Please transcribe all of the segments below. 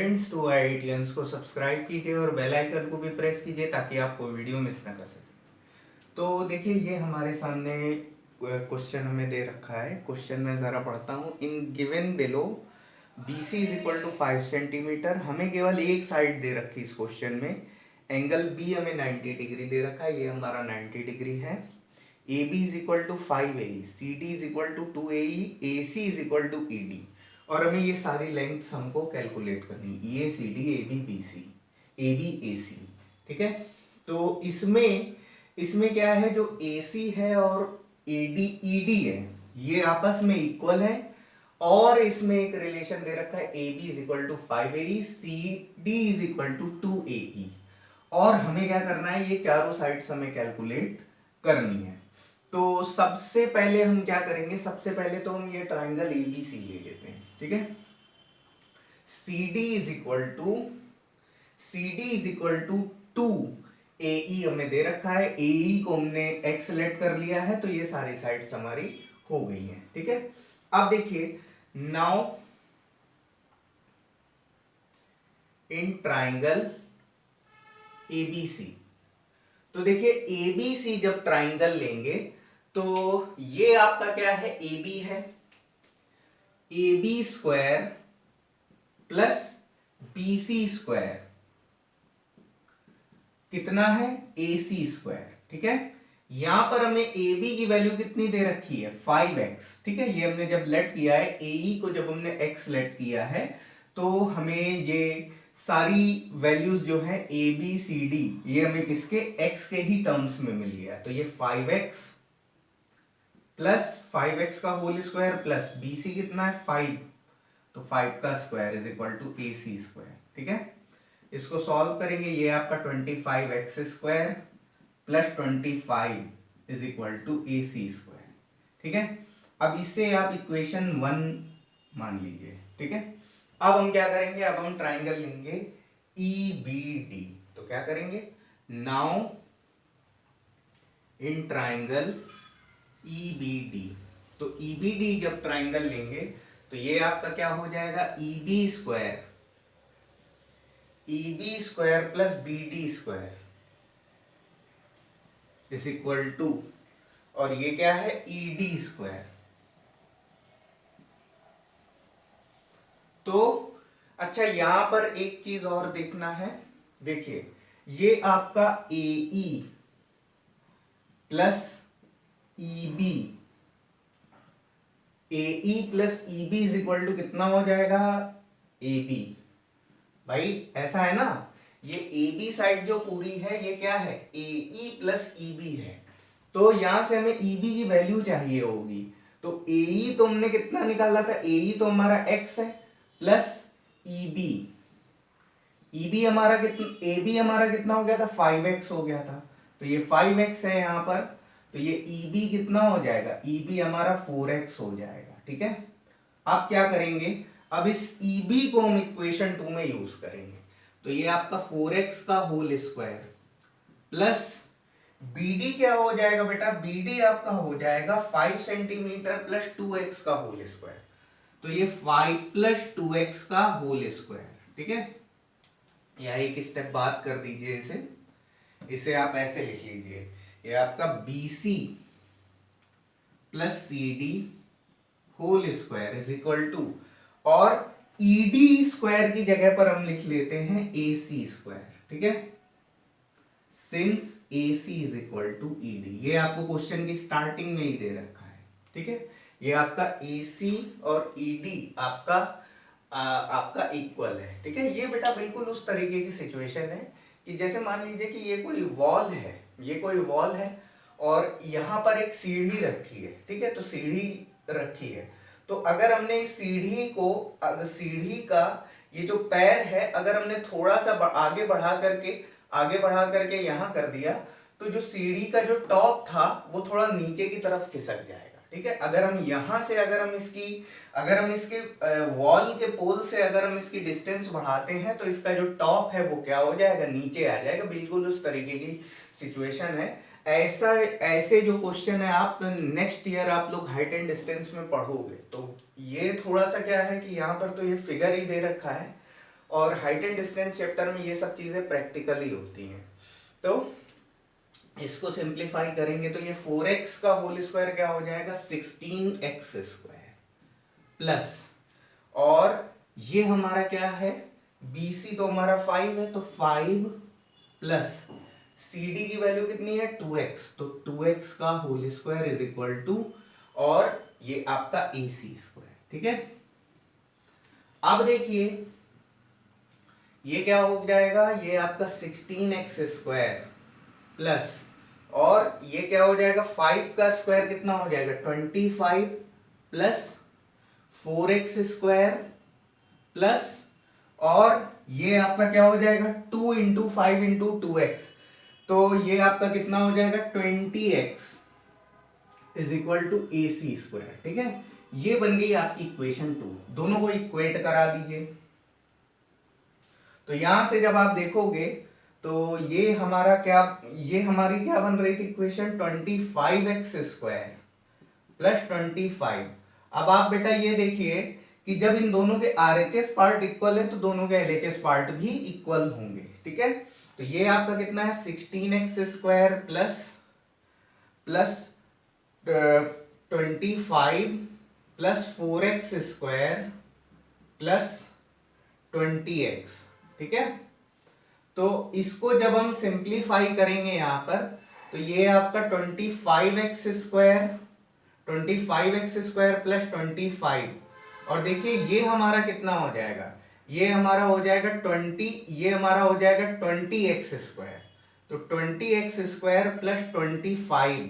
Aspirants to IITians को subscribe कीजिए और बेल आइकन को भी प्रेस कीजिए ताकि आपको वीडियो मिस ना कर सके। तो देखिए ये हमारे सामने क्वेश्चन हमें दे रखा है। क्वेश्चन में ज़रा पढ़ता हूँ। In given below BC is equal to 5 centimetre. हमें केवल एक साइड दे रखी इस क्वेश्चन में। एंगल B हमें 90 डिग्री दे रखा है, ये हमारा 90 डिग्री है। AB is equal to 5AE, CD is equal to 2AE, AC is equal to ED। और हमें ये सारी लेंथ्स हमको कैलकुलेट करनी, EACD, AB, BC, AB, AC। ठीक है, तो इसमें क्या है, जो AC है और AD, ED है, ये आपस में इक्वल है। और इसमें एक रिलेशन दे रखा है, AB is equal to 5AE, CD is equal to 2AE। और हमें क्या करना है, ये चारों साइड्स हमें कैलकुलेट करनी है। तो सबसे पहले हम क्या करेंगे, सबसे पहले तो हम ये ट्राइंगल ABC ले लेते हैं। ठीक है, CD is equal to 2AE हमें दे रखा है। AE को हमने x सेलेक्ट कर लिया है, तो ये सारी साइड्स हमारी हो गई हैं। ठीक है, अब देखिए, नाउ इन ट्राइंगल ABC, तो देखिए ABC जब ट्राइंगल लेंगे तो ये आपका क्या है, AB है। AB square plus BC square कितना है, AC स्क्वायर। ठीक है, यहां पर हमें AB की वैल्यू कितनी दे रखी है, 5x। ठीक है, ये हमने जब लेट किया है, AE को जब हमने x लेट किया है, तो हमें ये सारी वैल्यूज जो है ABCD, ये हमें किसके, x के ही टर्म्स में मिल गया। तो ये 5x प्लस 5x का होल स्क्वायर प्लस BC कितना है, 5, तो 5 का square is equal to AC square. ठीक है, इसको सॉल्व करेंगे, ये आपका 25x square plus 25 is equal to AC square. ठीक है, अब इससे आप इक्वेशन 1 मान लीजिए। ठीक है, अब हम क्या करेंगे, अब हम ट्राइंगल लेंगे EBD। तो क्या करेंगे, नाउ इन ट्राइंगल EBD, तो EBD जब ट्राइंगल लेंगे तो ये आपका क्या हो जाएगा, EB square plus BD square is equal to, और ये क्या है, ED स्क्वायर। तो अच्छा, यहां पर एक चीज और देखना है। देखिए, ये आपका AE plus EB, AE plus EB is equal to कितना हो जाएगा, AB। भाई ऐसा है ना, ये AB साइड जो पूरी है, ये क्या है, AE प्लस EB है। तो यहां से हमें EB की वैल्यू चाहिए होगी। तो AE तो हमने कितना निकाला था, AE तो हमारा x है, प्लस EB, EB हमारा कितना, AB हमारा कितना हो गया था, 5x हो गया था। तो ये 5x है यहां पर, तो ये EB कितना हो जाएगा, EB हमारा 4x हो जाएगा। ठीक है, अब क्या करेंगे, अब इस EB को हम इक्वेशन 2 में यूज करेंगे। तो ये आपका 4x का होल स्क्वायर प्लस BD क्या हो जाएगा बेटा, BD आपका हो जाएगा 5 सेंटीमीटर प्लस 2x का होल स्क्वायर। तो ये 5 प्लस 2x का होल स्क्वायर। ठीक है, या एक स्टेप बात कर दीजिए, इसे आप ऐसे लिख लीजिए, ये आपका BC plus CD whole square is equal to, और ED स्क्वायर की जगह पर हम लिख लेते हैं AC स्क्वायर। ठीक है, since AC is equal to ED, ये आपको क्वेश्चन की स्टार्टिंग में ही दे रखा है। ठीक है, ये आपका AC और ED आपका इक्वल है। ठीक है, ये बेटा बिल्कुल उस तरीके की सिचुएशन है कि जैसे मान लीजिए कि ये कोई वॉल है और यहां पर एक सीढ़ी रखी है। ठीक है, तो सीढ़ी रखी है, तो अगर हमने इस सीढ़ी का ये जो पैर है, अगर हमने थोड़ा सा आगे बढ़ा करके यहां कर दिया, तो जो सीढ़ी का जो टॉप था वो थोड़ा नीचे की तरफ खिसक जाएगा। ठीक है, अगर हम यहां से अगर हम इसके वॉल के पोल से अगर हम इसकी डिस्टेंस बढ़ाते हैं, तो इसका जो टॉप है वो क्या हो जाएगा, नीचे आ जाएगा। बिल्कुल उस तरीके की सिचुएशन है। ऐसे जो क्वेश्चन है, आप नेक्स्ट ईयर आप लोग हाइट एंड डिस्टेंस में पढ़ोगे, तो ये थोड़ा सा क्या है कि यहाँ पर तो ये फिगर ही दे रखा है, और हाइट एंड डिस्टेंस चैप्टर में ये सब चीजें प्रैक्टिकली होती हैं। तो इसको सिंप्लीफाई करेंगे तो ये 4x का होल स्क्वायर क्या हो जाएगा 16x स्क्वायर प्लस, और ये हमारा क्या है BC तो हमारा 5 है, तो 5 प्लस CD की वैल्यू कितनी है 2x, तो 2x का whole square is equal to, और ये आपका AC स्क्वायर। ठीक है, अब देखिए ये क्या हो जाएगा, ये आपका 16x स्क्वायर प्लस, और ये क्या हो जाएगा 5 का स्क्वायर कितना हो जाएगा 25 प्लस 4x स्क्वायर प्लस, और ये आपका क्या हो जाएगा 2 इंटू 5 इंटू 2x, तो ये आपका कितना हो जाएगा 20x is equal to AC square. ठीक है, ये बन गई आपकी इक्वेशन 2। दोनों को इक्वेट करा दीजिए। तो यहां से जब आप देखोगे तो ये हमारा क्या, ये हमारी क्या बन रही थी इक्वेशन 25x स्क्वायर प्लस 25। अब आप बेटा ये देखिए कि जब इन दोनों के RHS पार्ट इक्वल है तो दोनों के LHS पार्ट भी इक्वल होंगे। ठीक है, तो ये आपका कितना है 16x square plus 25 plus 4x square plus 20x। ठीक है, तो इसको जब हम सिंप्लीफाई करेंगे यहां पर, तो ये आपका 25x स्क्वायर प्लस 25, और देखिए ये हमारा कितना हो जाएगा, ये हमारा हो जाएगा 20, ये हमारा हो जाएगा 20x स्क्वायर, तो 20x square plus 25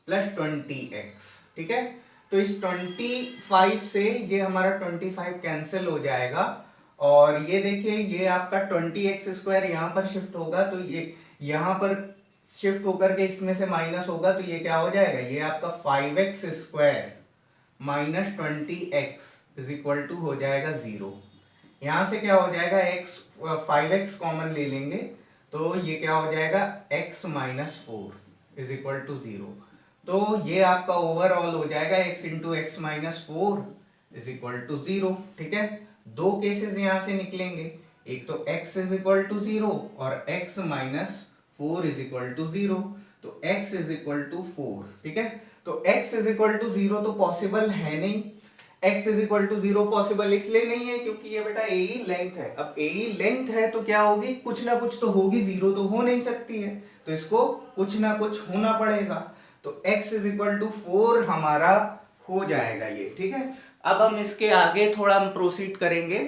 plus 20x। ठीक है, तो इस 25 से ये हमारा 25 कैंसिल हो जाएगा, और ये देखिए ये आपका 20x स्क्वायर यहां पर शिफ्ट होगा, तो ये यहां पर शिफ्ट होकर के इसमें से माइनस होगा, तो ये क्या हो जाएगा, ये आपका 5x square minus 20x is equal to हो जाएगा 0। यहां से क्या हो जाएगा x 5x कॉमन ले लेंगे, तो ये क्या हो जाएगा x minus 4 is equal to 0। तो ये आपका ओवरऑल हो जाएगा x into x minus 4 is equal to 0। ठीक है, दो केसेस यहां से निकलेंगे, एक तो x इज इक्वल टू 0 और x minus 4 is equal to 0, तो x इज इक्वल टू 4। ठीक है, तो x इज इक्वल टू 0 तो पॉसिबल है नहीं, x is equal to 0 possible इसलिए नहीं है क्योंकि ये बेटा AE लेंथ है। अब AE लेंथ है तो क्या होगी, कुछ ना कुछ तो होगी, 0 तो हो नहीं सकती है, तो इसको कुछ ना कुछ होना पड़ेगा, तो x इज इक्वल टू 4 हमारा हो जाएगा ये। ठीक है, अब हम इसके आगे थोड़ा हम प्रोसीड करेंगे।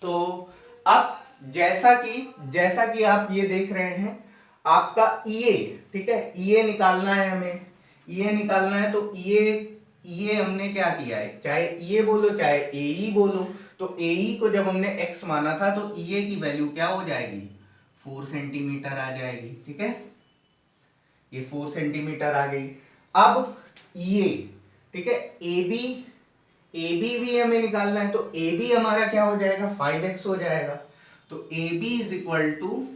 तो अब जैसा कि आप ये देख रहे हैं आपका EA, ठीक है, EA निकालना है हमें, EA निकालना है, तो EA हमने क्या किया है, चाहे EA बोलो चाहे AE बोलो, तो AE को जब हमने x माना था तो EA की वैल्यू क्या हो जाएगी 4 सेंटीमीटर आ जाएगी। ठीक है, ये 4 सेंटीमीटर आ गई। अब ये ठीक है AB भी हमें निकालना है, तो AB हमारा क्या हो जाएगा 5x हो जाएगा, तो AB is equal to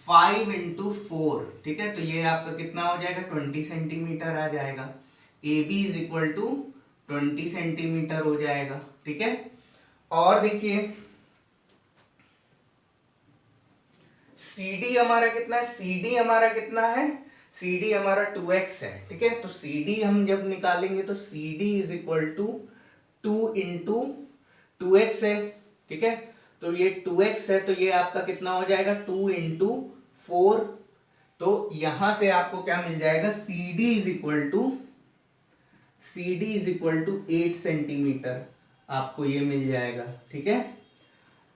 5 into 4। ठीक है, तो ये आपका कितना हो जाएगा 20 सेंटीमीटर आ जाएगा, AB is equal to 20 centimetre हो जाएगा। ठीक है, और देखिए CD हमारा कितना है, CD हमारा कितना है, CD हमारा 2x है। ठीक है, तो CD हम जब निकालेंगे तो CD is equal to 2 into 2x है। ठीक है, तो ये 2x है, तो ये आपका कितना हो जाएगा 2 इंटू 4, तो यहां से आपको क्या मिल जाएगा CD is equal to 8 centimetre आपको ये मिल जाएगा। ठीक है,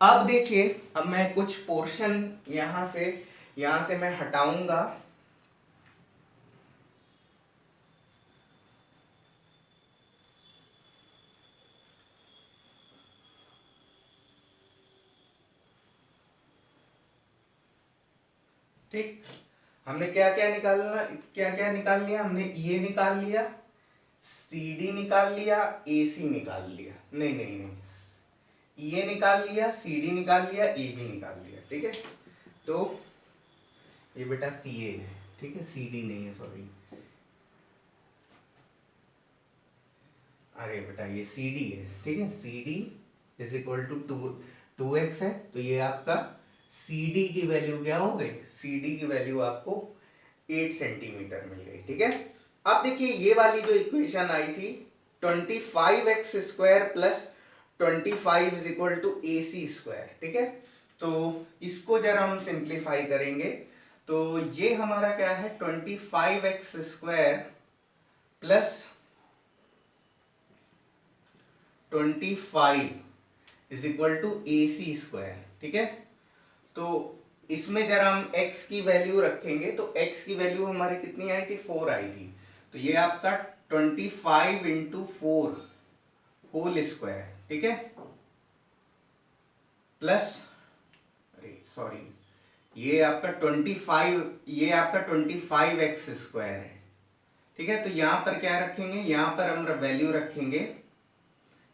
अब देखिए, अब मैं कुछ पोर्शन यहां से मैं हटाऊंगा, ठीक, हमने क्या क्या निकाल लिया, हमने EA निकाल लिया, CD निकाल लिया, AC निकाल लिया, नहीं, EA निकाल लिया, CD निकाल लिया, AB निकाल लिया। ठीक है, तो ये बेटा CA है, ठीक है, CD नहीं है, सॉरी, अरे बेटा ये CD है। ठीक है, CD is equal to 2x है, तो ये आपका CD की वैल्यू क्या हो गई, CD की वैल्यू आपको 8 सेंटीमीटर मिल गई। ठीक है, अब देखिए ये वाली जो इक्वेशन आई थी 25x square plus 25 is equal to AC square. ठीक है, तो इसको जरा हम सिंप्लीफाई करेंगे तो ये हमारा क्या है 25x square plus 25 is equal to AC square. ठीक है, तो इसमें जरा हम x की वैल्यू रखेंगे तो x की वैल्यू हमारे कितनी आई थी 4 आई थी, तो ये आपका 25 इंटू 4 होल स्क्वायर। ठीक है, प्लस अरे सॉरी ये आपका 25x स्क्वायर है। ठीक है, तो यहां पर क्या रखेंगे, यहां पर हम वैल्यू रखेंगे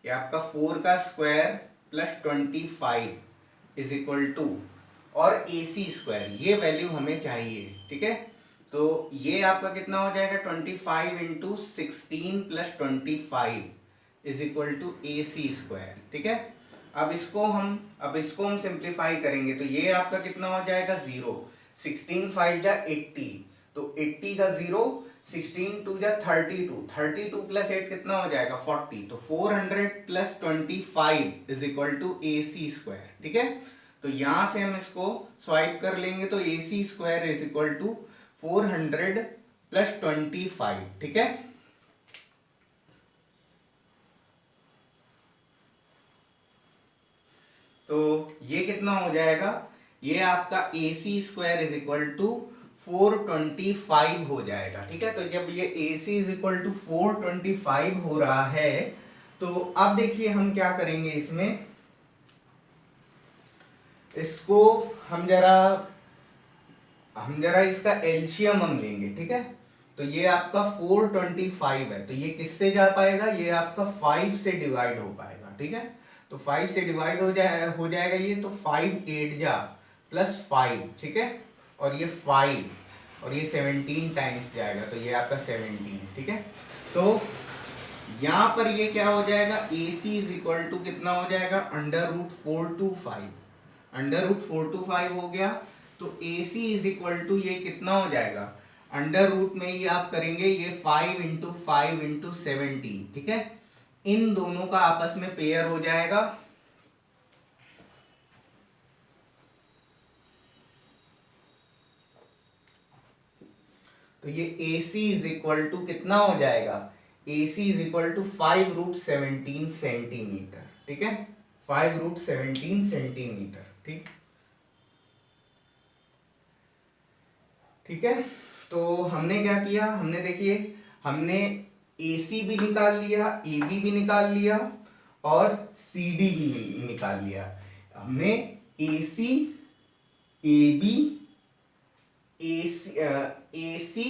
ये आपका 4 का square plus 25 is equal to और AC स्क्वायर, ये वैल्यू हमें चाहिए। ठीक है, तो ये आपका कितना हो जाएगा 25 into 16 plus 25 is equal to AC square. ठीक है, अब इसको हम सिंप्लीफाई करेंगे तो ये आपका कितना हो जाएगा 0, 16 5 जा 80, तो 80 का 0, 16 2 जा 32, 32 प्लस 8 कितना हो जाएगा 40, तो 400 plus 25 is equal to AC square. ठीक है, तो यहां से हम इसको स्वाइप कर लेंगे तो AC square is equal to 400 plus 25। ठीक है, तो ये कितना हो जाएगा, ये आपका AC square is equal to 425 हो जाएगा। ठीक है, तो जब ये AC इज इक्वल टू 425 हो रहा है तो अब देखिए हम क्या करेंगे, इसको हम जरा इसका एलसीएम हम लेंगे। ठीक है, तो ये आपका 425 है, तो ये किससे जा पाएगा, ये आपका 5 से डिवाइड हो पाएगा। ठीक है, तो 5 से डिवाइड हो जाएगा ये, तो 5 8 जा प्लस 5। ठीक है, और ये 5 और ये 17 टाइम्स जाएगा, तो ये आपका 17। ठीक है, तो यहां पर ये क्या हो जाएगा AC इज इक्वल टू कितना हो जाएगा √425, √425 हो गया, तो AC इज इक्वल टू ये कितना हो जाएगा अंडर रूट में ही आप करेंगे ये 5 इंटू 5 इंटू 17। ठीक है, इन दोनों का आपस में पेयर हो जाएगा, तो ये AC इज इक्वल टू कितना हो जाएगा, AC is equal to 5√17 centimetre. ठीक है, 5√17 सेंटीमीटर। ठीक है, तो हमने क्या किया, हमने देखिए हमने AC भी निकाल लिया, AB भी निकाल लिया और CD भी निकाल लिया। हमने AC AB AC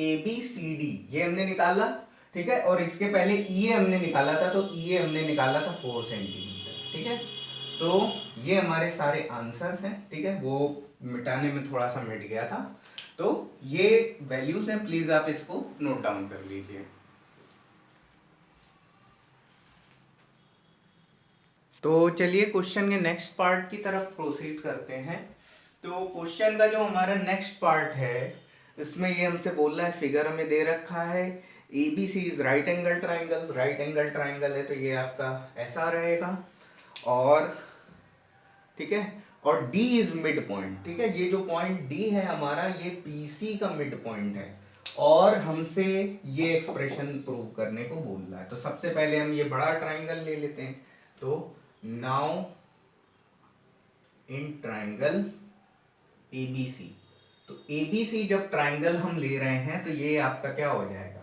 AB CD ये हमने निकाला। ठीक है, और इसके पहले EA हमने निकाला था, तो EA हमने निकाला था 4 सेंटीमीटर। ठीक है, तो ये हमारे सारे आंसर्स हैं। ठीक है, वो मिटाने में थोड़ा सा मिट गया था, तो ये वैल्यूज हैं, प्लीज आप इसको नोट डाउन कर लीजिए। तो चलिए क्वेश्चन के नेक्स्ट पार्ट की तरफ प्रोसीड करते हैं। तो क्वेश्चन का जो हमारा नेक्स्ट पार्ट है इसमें ये हमसे बोल रहा है, फिगर हमें दे रखा है ABC is right angle triangle, right angle triangle है तो ये आपका ऐसा रहेगा, और ठीक है, और D इज मिड पॉइंट। ठीक है, ये जो पॉइंट D है हमारा ये PC का मिड पॉइंट है, और हमसे ये एक्सप्रेशन प्रूव करने को बोल रहा है। तो सबसे पहले हम ये बड़ा ट्राइंगल ले लेते हैं, तो नाउ इन ट्राइंगल ABC, तो ABC जब ट्राइंगल हम ले रहे हैं तो ये आपका क्या हो जाएगा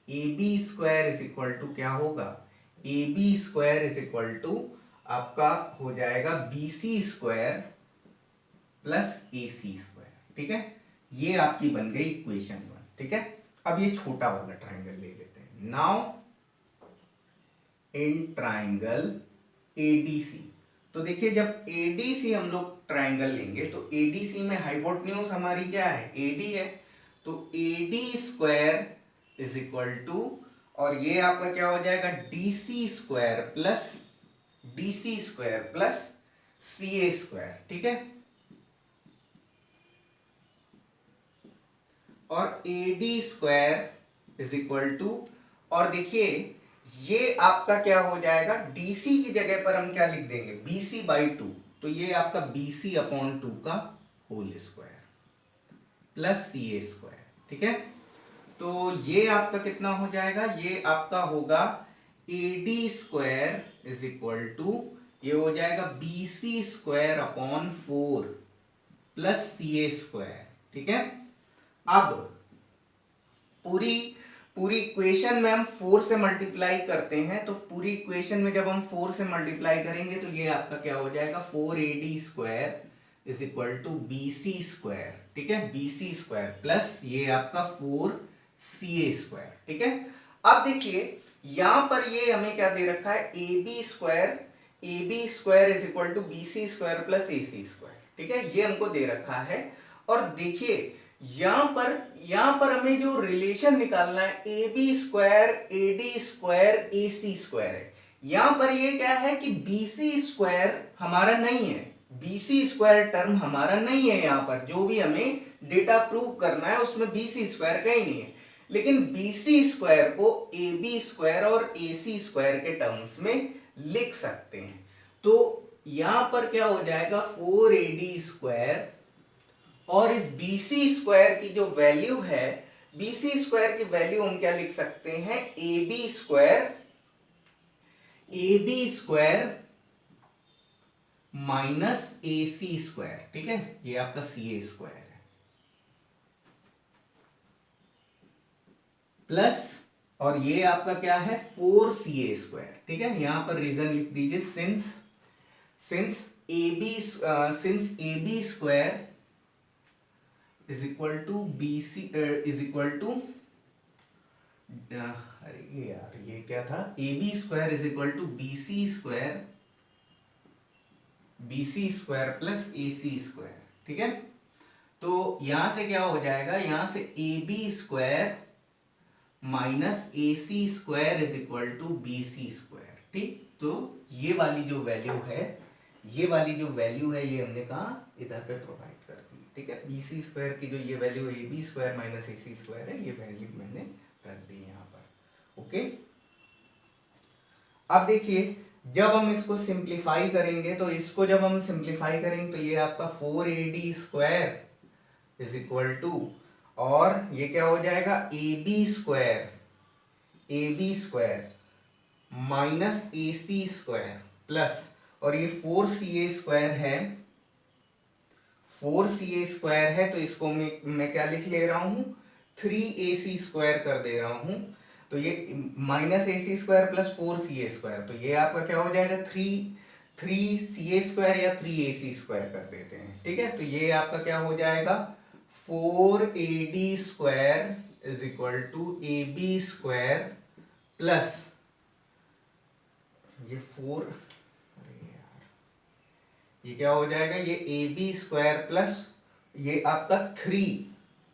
AB square is equal to क्या होगा, AB square is equal to आपका हो जाएगा BC square plus AC square. ठीक है, ये आपकी बन गई इक्वेशन 1। ठीक है, अब ये छोटा वाला ट्राइंगल ले लेते हैं। नाउ इन ट्राइंगल ADC, तो देखिए जब ADC हम लोग ट्राइंगल लेंगे तो ADC में हाइपोटेन्यूज हमारी क्या है AD है, तो AD square is equal to, और ये आपका क्या हो जाएगा DC square plus C A square, ठीक है। और A D square is equal to, और देखिए ये आपका क्या हो जाएगा, डीसी की जगह पर हम क्या लिख देंगे, बीसी बाई टू, तो ये आपका बीसी अपॉन टू का whole square plus C A square, ठीक है। तो ये आपका कितना हो जाएगा, ये आपका होगा A D square is equal to, ये हो जाएगा B C square upon 4 plus C A square, ठीक है। अब पूरी इक्वेशन में हम 4 से मल्टीप्लाई करते हैं, तो पूरी इक्वेशन में जब हम 4 से मल्टीप्लाई करेंगे तो ये आपका क्या हो जाएगा, 4AD square is equal to BC square, ठीक है, BC स्क्वायर प्लस ये आपका 4CA स्क्वायर, ठीक है। अब देखिए यहां पर ये हमें क्या दे रखा है, AB square is equal to BC square plus AC square, ठीक है, ये हमको दे रखा है। और देखिए यहां पर हमें जो रिलेशन निकालना है, A B square A D square A C square है। यहां पर ये क्या है कि बी सी स्क्वायर हमारा नहीं है, बी सी स्क्वायर टर्म हमारा नहीं है। यहां पर जो भी हमें डेटा प्रूव करना है उसमें बी सी स्क्वायर कहीं नहीं है, लेकिन बी सी स्क्वायर को ए बी स्क्वायर और ए सी स्क्वायर के टर्म्स में लिख सकते हैं। तो यहां पर क्या हो जाएगा, 4AD स्क्वायर, और इस BC स्क्वायर की जो वैल्यू है, BC स्क्वायर की वैल्यू हम क्या लिख सकते हैं, AB square minus AC square, ठीक है, ये आपका CA स्क्वायर है, प्लस और ये आपका क्या है 4CA स्क्वायर, ठीक है। यहां पर रीजन लिख दीजिए, since AB square is equal to BC is equal to, अरे यार ये क्या था, AB square is equal to BC square plus AC square, ठीक है। तो यहां से क्या हो जाएगा, यहां से AB square minus AC square is equal to BC square, ठीक। तो ये वाली जो वैल्यू है, ये हमने कहा इधर पे प्रोवाइड कर दी, ठीक है। BC स्क्वायर की जो ये value AB square minus AC square है, ये वैल्यू मैंने रख दी यहाँ पर, ओके। अब देखिए जब हम इसको सिंप्लीफाई करेंगे, तो इसको जब हम सिंप्लीफाई करेंगे तो ये आपका 4AD square is equal to, और ये क्या हो जाएगा, AB square minus AC square plus, और ये 4CA स्क्वायर है, तो इसको मैं क्या लिख ले रहा हूं, 3AC स्क्वायर कर दे रहा हूं, तो ये minus AC square plus 4CA square, तो ये आपका क्या हो जाएगा, 3CA स्क्वायर या 3AC स्क्वायर कर देते हैं, ठीक है। तो ये आपका क्या हो जाएगा, 4AD square is equal to AB square plus ये क्या हो जाएगा, ये AB स्क्वायर प्लस ये आपका 3,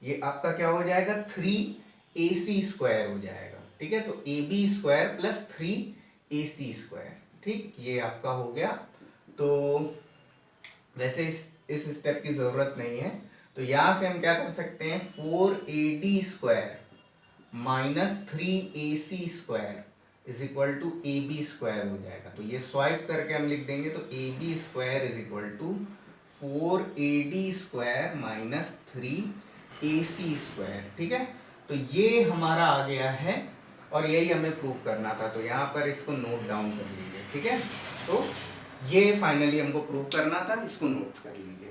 ये आपका क्या हो जाएगा, 3AC स्क्वायर हो जाएगा, ठीक है। तो AB square plus 3AC square, ठीक, ये आपका हो गया। तो वैसे इस स्टेप की जरूरत नहीं है, तो यहां से हम क्या कर सकते हैं, 4AD square minus 3AC square is equal to AB square हो जाएगा। तो ये स्वाइप करके हम लिख देंगे, तो AB square is equal to 4AD square minus 3AC square, ठीक है। तो ये हमारा आ गया है, और यही हमें प्रूव करना था, तो यहाँ पर इसको नोट डाउन कर लीजिए, ठीक है। तो ये फाइनली हमको प्रूव करना था, इसको नोट कर लीजिए।